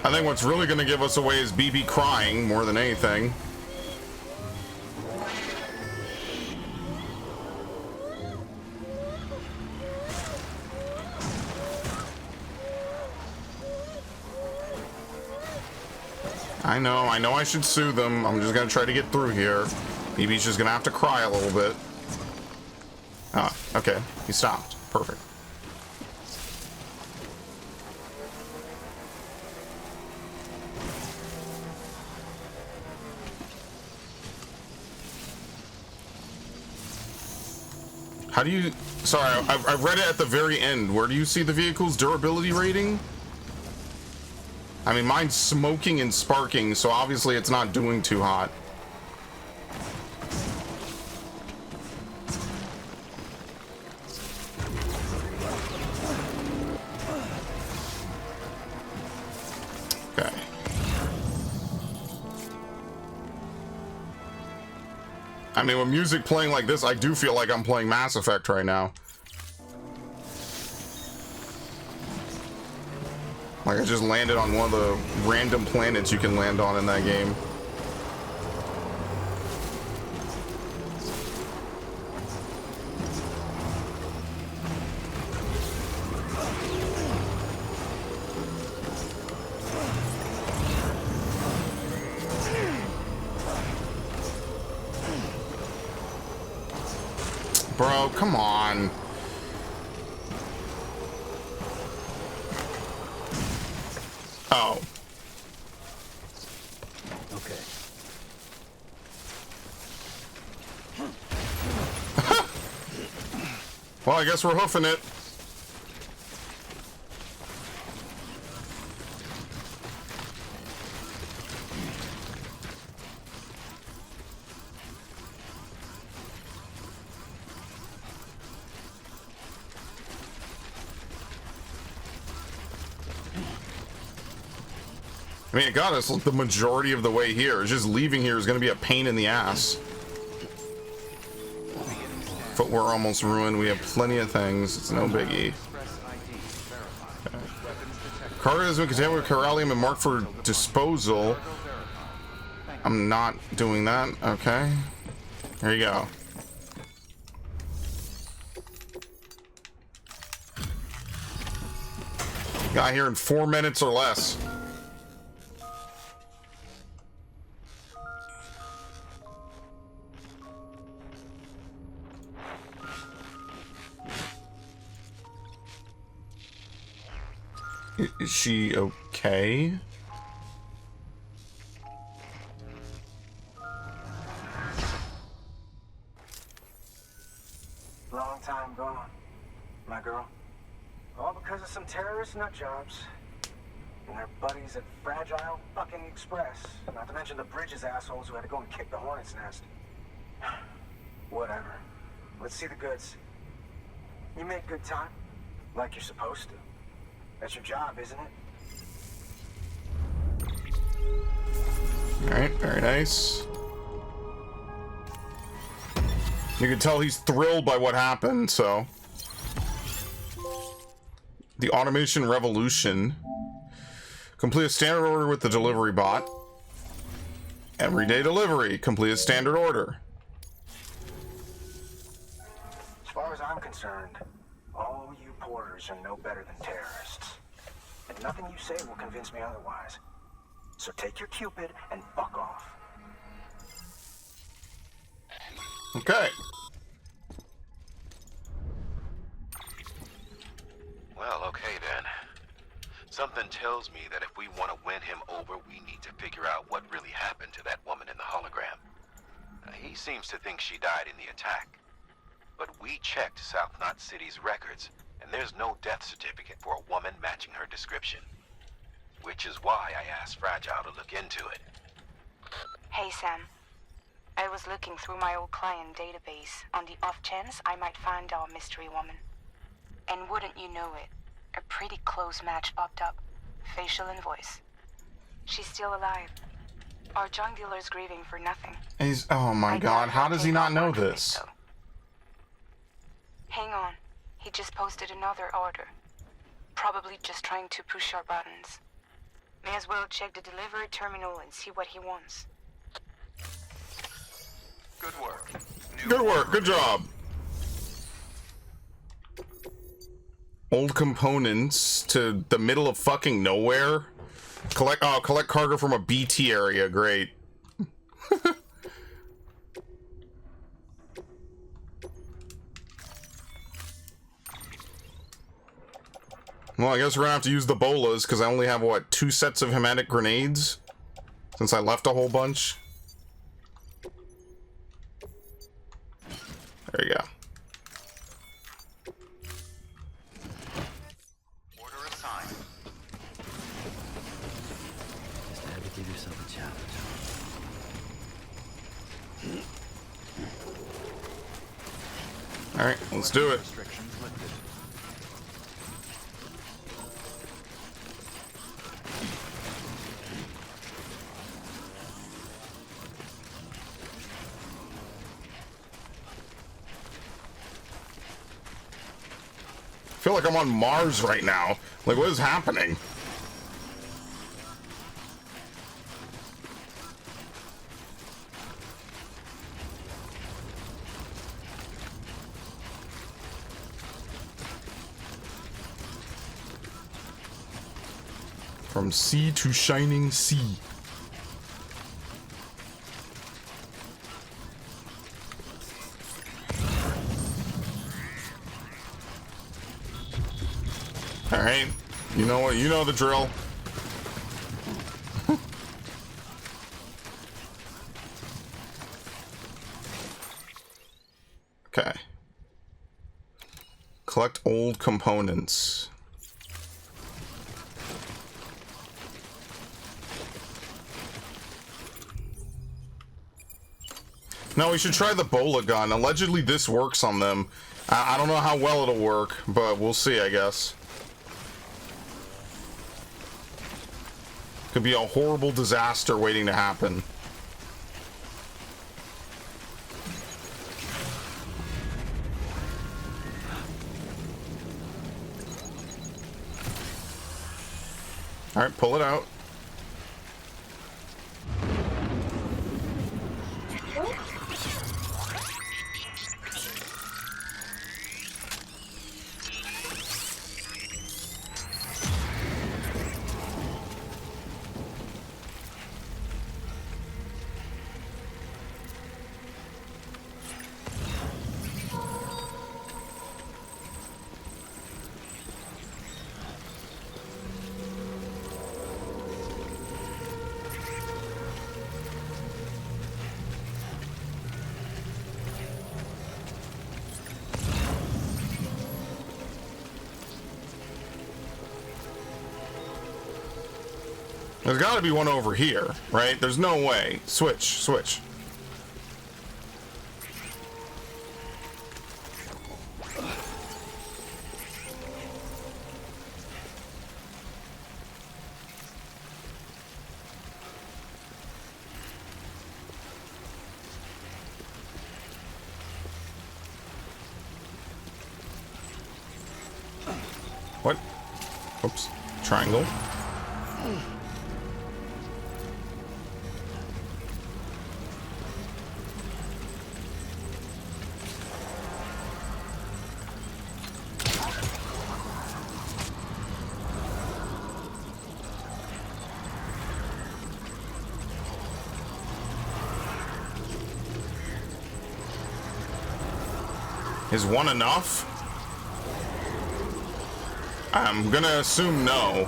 I think what's really going to give us away is BB crying more than anything. I know I should sue them. I'm just gonna try to get through here. BB's just gonna have to cry a little bit. Ah, okay. He stopped. Perfect. How do you... Sorry, I read it at the very end. Where do you see the vehicle's durability rating? I mean, mine's smoking and sparking, so obviously it's not doing too hot. Okay. I mean, with music playing like this, I do feel like I'm playing Mass Effect right now. Like I just landed on one of the random planets you can land on in that game. Bro, come on. Oh. Okay. Well, I guess we're hoofing it. I mean, it got us the majority of the way here. It's just leaving here is going to be a pain in the ass. Footwear almost ruined. We have plenty of things. It's no biggie. Okay. Cargo has been contained with Corallium and marked for disposal. I'm not doing that. Okay. There you go. Got here in 4 minutes or less. Is she okay? Long time gone, my girl. All because of some terrorist nutjobs. And their buddies at Fragile fucking Express. Not to mention the Bridges assholes who had to go and kick the hornet's nest. Whatever. Let's see the goods. You make good time. Like you're supposed to. That's your job, isn't it? Alright, very nice. You can tell he's thrilled by what happened, so. The automation revolution. Complete a standard order with the delivery bot. Everyday delivery. Complete a standard order. As far as I'm concerned, all you porters are no better than terrorists. And nothing you say will convince me otherwise. So take your Cupid and fuck off. Okay. Well, okay then. Something tells me that if we want to win him over, we need to figure out what really happened to that woman in the hologram. He seems to think she died in the attack. But we checked South Knot City's records, and there's no death certificate for a woman matching her description. Which is why I asked Fragile to look into it. Hey, Sam. I was looking through my old client database on the off chance I might find our mystery woman. And wouldn't you know it, a pretty close match popped up. Facial and voice. She's still alive. Our junk dealer's grieving for nothing. He's, oh my god, how does he not know this? Hang on. He just posted another order. Probably just trying to push our buttons. May as well check the delivery terminal and see what he wants. Good work. Good work, good job. Old components to the middle of fucking nowhere. Collect cargo from a BT area, great. Well, I guess we're gonna have to use the bolas, because I only have, what, 2 sets of hematic grenades? Since I left a whole bunch. There you go. Order assigned. Just had to give yourself a challenge. Alright, let's do it. Restrictions lifted. I feel like I'm on Mars right now. Like, what is happening? From sea to shining sea. Alright. You know what? You know the drill. Okay. Collect old components. No, we should try the Bola gun. Allegedly this works on them. I don't know how well it'll work, but we'll see, I guess. Could be a horrible disaster waiting to happen. Alright, pull it out. There's got to be one over here, right? There's no way. Switch. What? Oops. Triangle. Is one enough? I'm gonna assume no.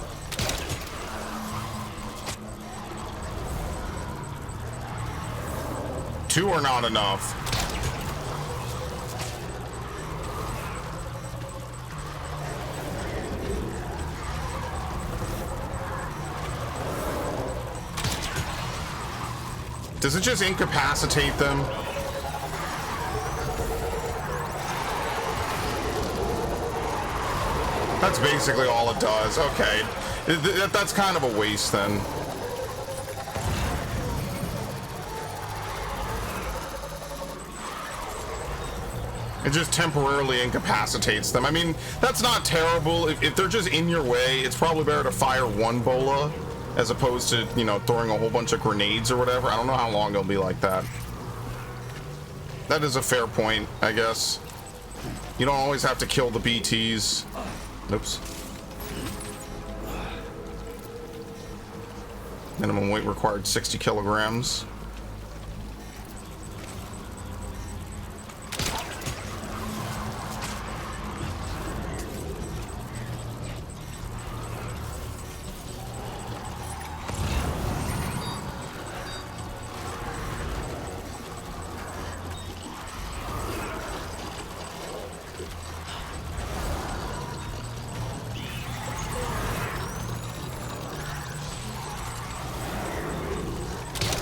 Two are not enough. Does it just incapacitate them? That's basically all it does. Okay. That's kind of a waste then. It just temporarily incapacitates them. I mean, that's not terrible. If they're just in your way, it's probably better to fire one bola as opposed to, you know, throwing a whole bunch of grenades or whatever. I don't know how long it'll be like that. That is a fair point, I guess. You don't always have to kill the BTs. Oops. Minimum weight required 60 kilograms.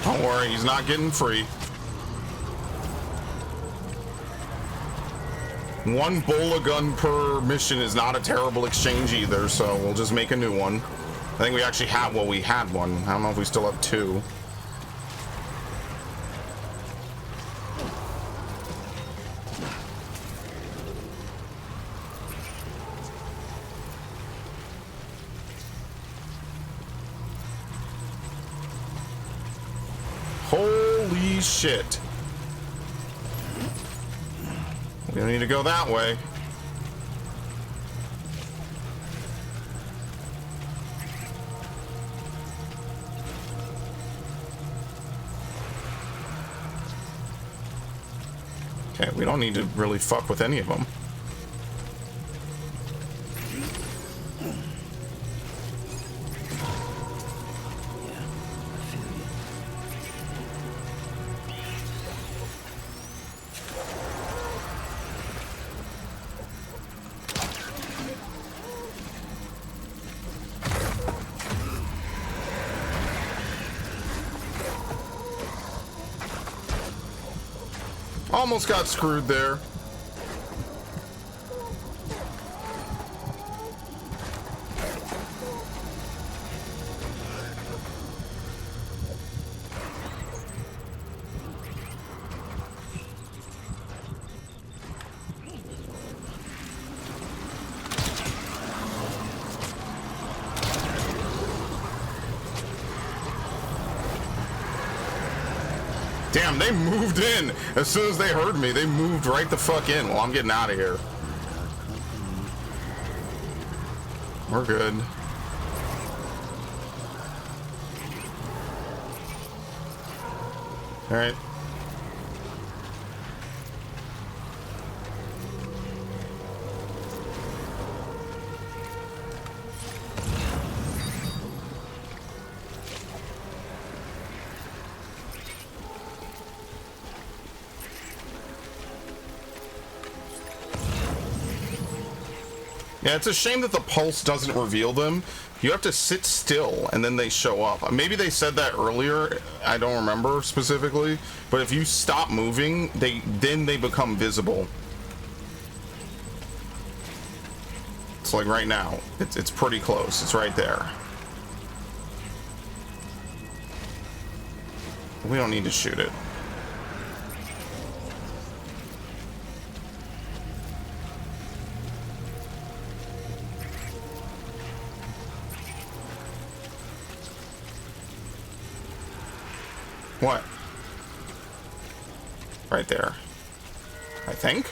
Don't worry, he's not getting free. One bola gun per mission is not a terrible exchange either, so we'll just make a new one. I think we actually have, well, we had one. I don't know if we still have two. Holy shit. We don't need to go that way. Okay, we don't need to really fuck with any of them. Almost got screwed there. Damn, they moved in. As soon as they heard me, they moved right the fuck in. Well, I'm getting out of here. We're good. All right. Yeah, it's a shame that the pulse doesn't reveal them. You have to sit still and then they show up. Maybe they said that earlier. I don't remember specifically. But if you stop moving, then they become visible. It's like right now. It's pretty close. It's right there. We don't need to shoot it. What? Right there. I think.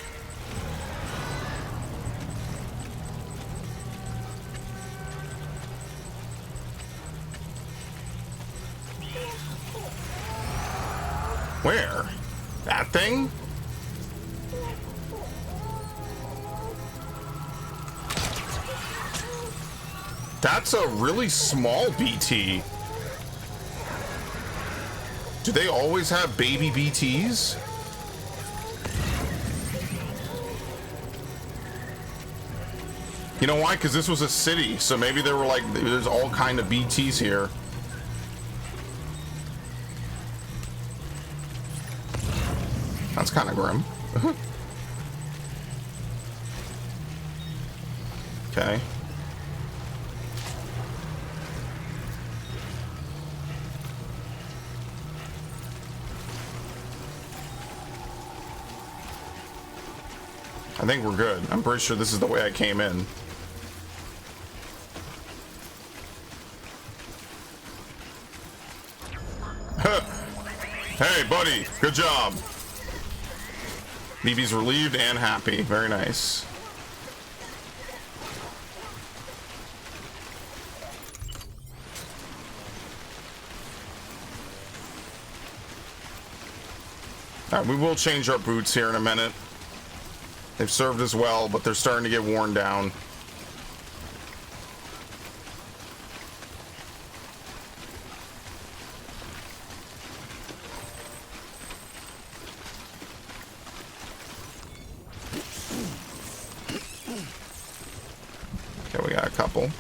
Where? That thing? That's a really small BT. Do they always have baby BTs? You know why? Because this was a city, so maybe there were like, there's all kind of BTs here. That's kind of grim. Okay. I think we're good. I'm pretty sure this is the way I came in. Hey, buddy. Good job. BB's relieved and happy. Very nice. Alright, we will change our boots here in a minute. They've served us well, but they're starting to get worn down. Okay, we got a couple.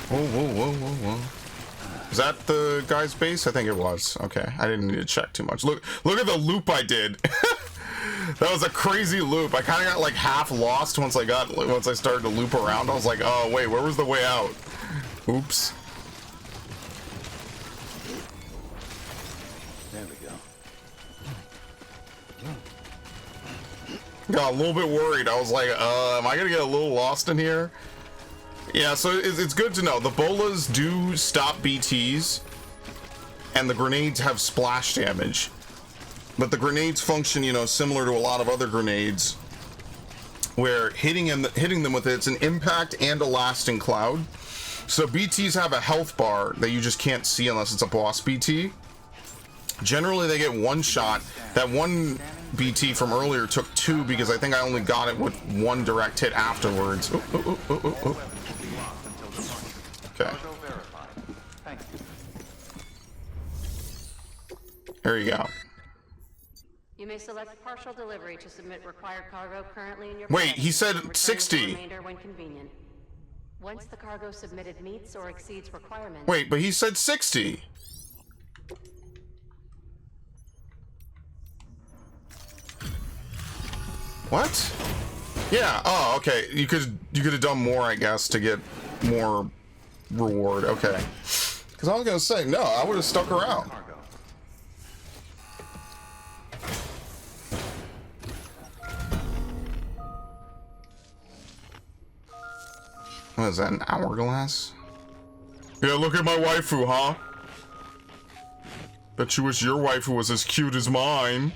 Whoa, whoa, whoa, whoa, whoa. Is that the guy's base? I think it was. Okay, I didn't need to check too much. Look at the loop I did. That was a crazy loop. I kind of got like half lost once I started to loop around. I was like, oh wait, where was the way out? Oops. There we go. Got a little bit worried. I was like, am I gonna get a little lost in here? Yeah, so it's good to know. The bolas do stop BTs, and the grenades have splash damage. But the grenades function, you know, similar to a lot of other grenades, where hitting them with it's an impact and a lasting cloud. So BTs have a health bar that you just can't see unless it's a boss BT. Generally, they get one shot. That one BT from earlier took two because I think I only got it with one direct hit afterwards. Ooh, ooh, ooh, ooh, ooh. Okay. There you go. You may select partial delivery to submit required cargo currently in your Wait, he said Return 60. the remainder when convenient. Once the cargo submitted meets or exceeds requirements. Wait, but he said 60. What? Yeah. Oh, okay. You could have done more, I guess, to get more reward. Okay. Because I was gonna say no. I would have stuck around. What is that? An hourglass? Yeah. Look at my waifu, huh? Bet you wish your waifu was as cute as mine.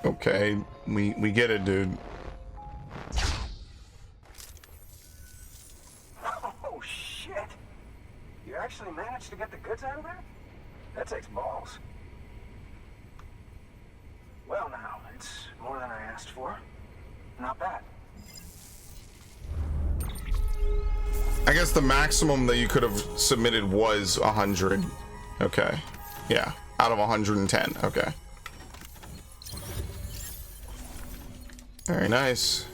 Okay, we get it, dude. Oh, shit. You actually managed to get the goods out of there? That takes balls. Well, now, it's more than I asked for. Not bad. I guess the maximum that you could have submitted was 100. Okay. Yeah, out of 110. Okay. Very nice.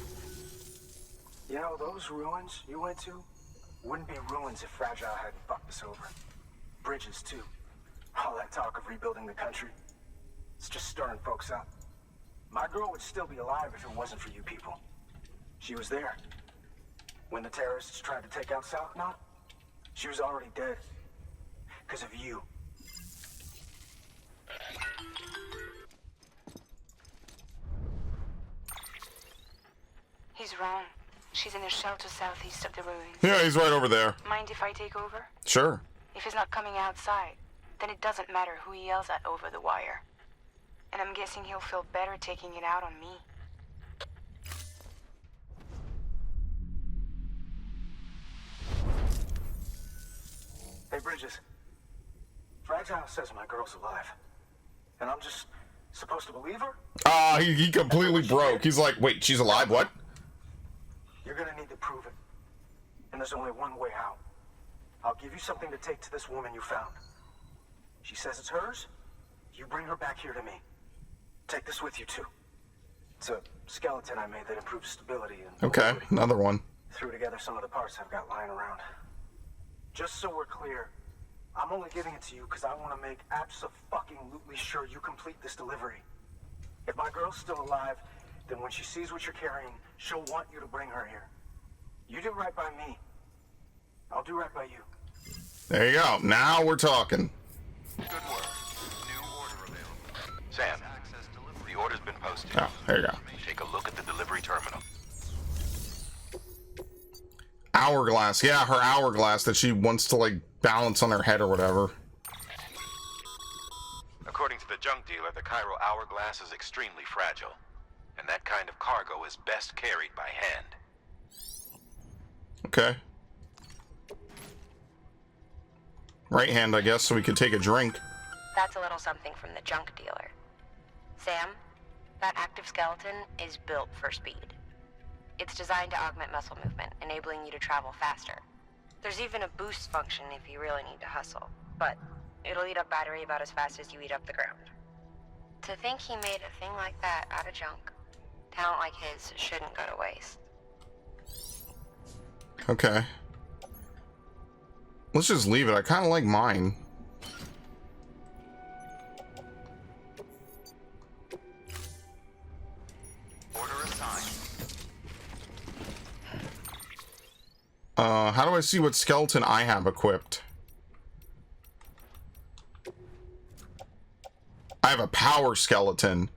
You know, those ruins you went to wouldn't be ruins if Fragile hadn't fucked us over. Bridges, too. All that talk of rebuilding the country. It's just stirring folks up. My girl would still be alive if it wasn't for you people. She was there. When the terrorists tried to take out South Knot, she was already dead. Because of you. He's wrong. She's in a shelter southeast of the ruins. Yeah, he's right over there. Mind if I take over? Sure. If he's not coming outside, then it doesn't matter who he yells at over the wire. And I'm guessing he'll feel better taking it out on me. Hey, Bridges. Fragile says my girl's alive. And I'm just supposed to believe her? Ah, he completely broke. He's like, wait, she's alive? What? You're gonna need to prove it. And there's only one way out. I'll give you something to take to this woman you found. She says it's hers. You bring her back here to me. Take this with you, too. It's a skeleton I made that improves stability and Okay, mobility. another one. Threw together some of the parts I've got lying around. Just so we're clear, I'm only giving it to you because I want to make abso-fucking-lutely sure you complete this delivery. If my girl's still alive, then when she sees what you're carrying, she'll want you to bring her here. You do right by me. I'll do right by you. There you go. Now we're talking. Good work. New order available. Sam, the order's been posted. Oh, there you go. Take a look at the delivery terminal. Hourglass. Yeah, her hourglass that she wants to, like, balance on her head or whatever. According to the junk dealer, the Cairo hourglass is extremely fragile. And that kind of cargo is best carried by hand. Okay. Right hand, I guess, so we could take a drink. That's a little something from the junk dealer. Sam, that active skeleton is built for speed. It's designed to augment muscle movement, enabling you to travel faster. There's even a boost function if you really need to hustle, but it'll eat up battery about as fast as you eat up the ground. To think he made a thing like that out of junk, talent like his shouldn't go to waste. Okay. Let's just leave it. I kind of like mine. Order assigned. How do I see what skeleton I have equipped? I have a power skeleton.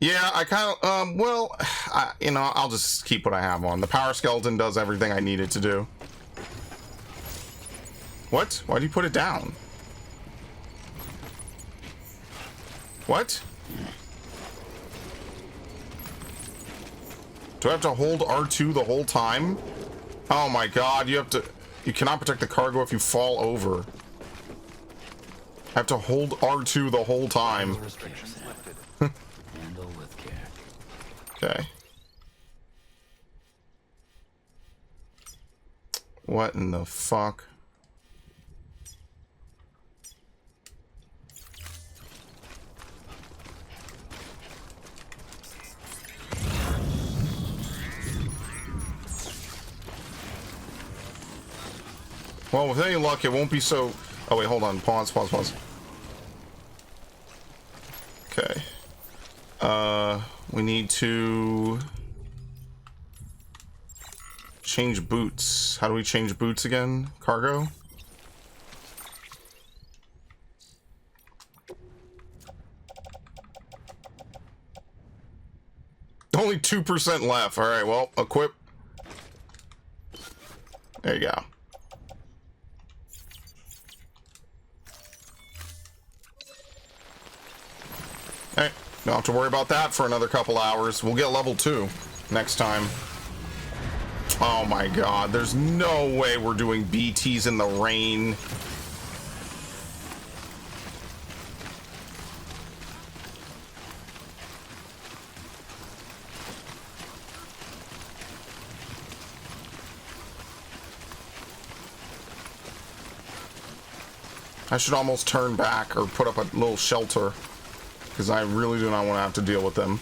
Yeah, I kind of, well, you know, I'll just keep what I have on. The power skeleton does everything I need it to do. What? Why do you put it down? What? Do I have to hold R2 the whole time? Oh my god, you cannot protect the cargo if you fall over. I have to hold R2 the whole time. Restrictions lifted. Handle with care. Okay. What in the fuck? Well, with any luck, it won't be so... Oh, wait, hold on. Pause. Okay. We need to... change boots. How do we change boots again? Cargo? Only 2% left. Alright, well, equip. There you go. Alright, Don't have to worry about that for another couple hours. We'll get level 2 next time. Oh my god, there's no way we're doing BTs in the rain. I should almost turn back or put up a little shelter, because I really do not want to have to deal with them.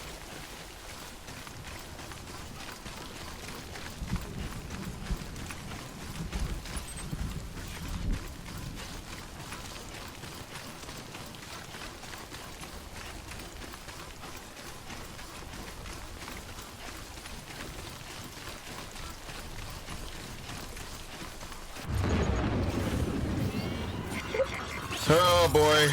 Oh boy.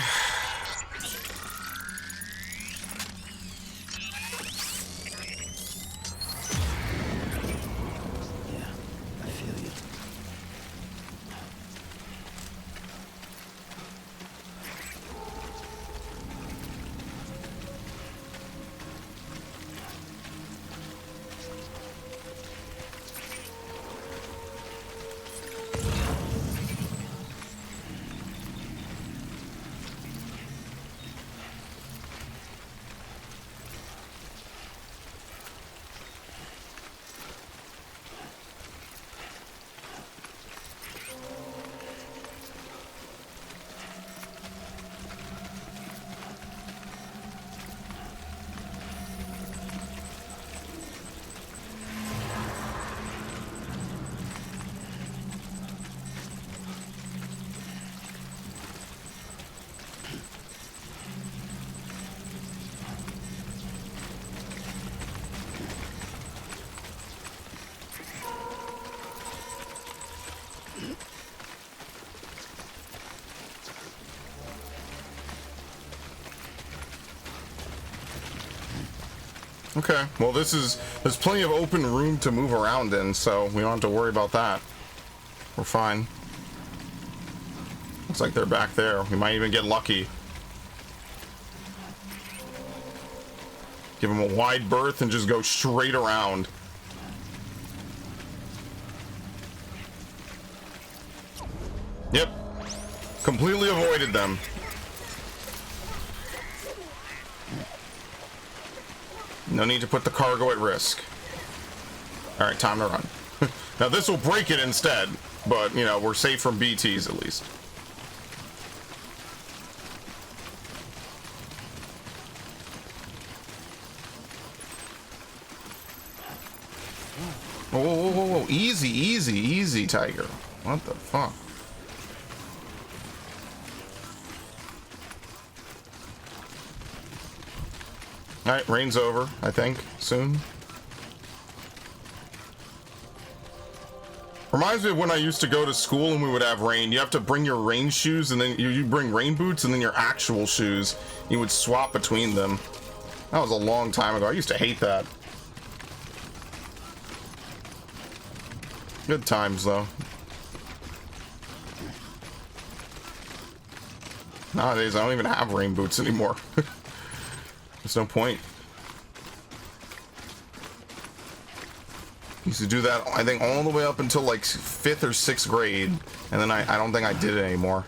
Okay, well there's plenty of open room to move around in, so we don't have to worry about that. We're fine. Looks like they're back there. We might even get lucky. Give them a wide berth and just go straight around. Yep. Completely avoided them. No need to put the cargo at risk. Alright, time to run. Now this will break it instead, but, you know, we're safe from BTs at least. Whoa, whoa, whoa, whoa. Easy, easy, easy, Tiger. What the fuck? Alright, rain's over, I think, soon. Reminds me of when I used to go to school and we would have rain. You have to bring your rain shoes, and then you bring rain boots, and then your actual shoes. You would swap between them. That was a long time ago. I used to hate that. Good times, though. Nowadays, I don't even have rain boots anymore. There's no point. Used to do that, I think, all the way up until like 5th or 6th grade, and then I don't think I did it anymore.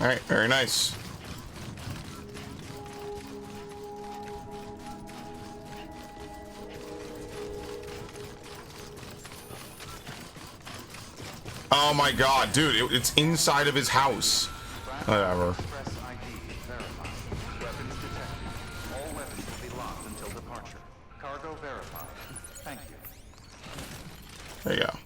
All right, very nice. Oh my god, dude, it's inside of his house. Whatever. All weapons will be locked until departure. Cargo verified. Thank you. There you go.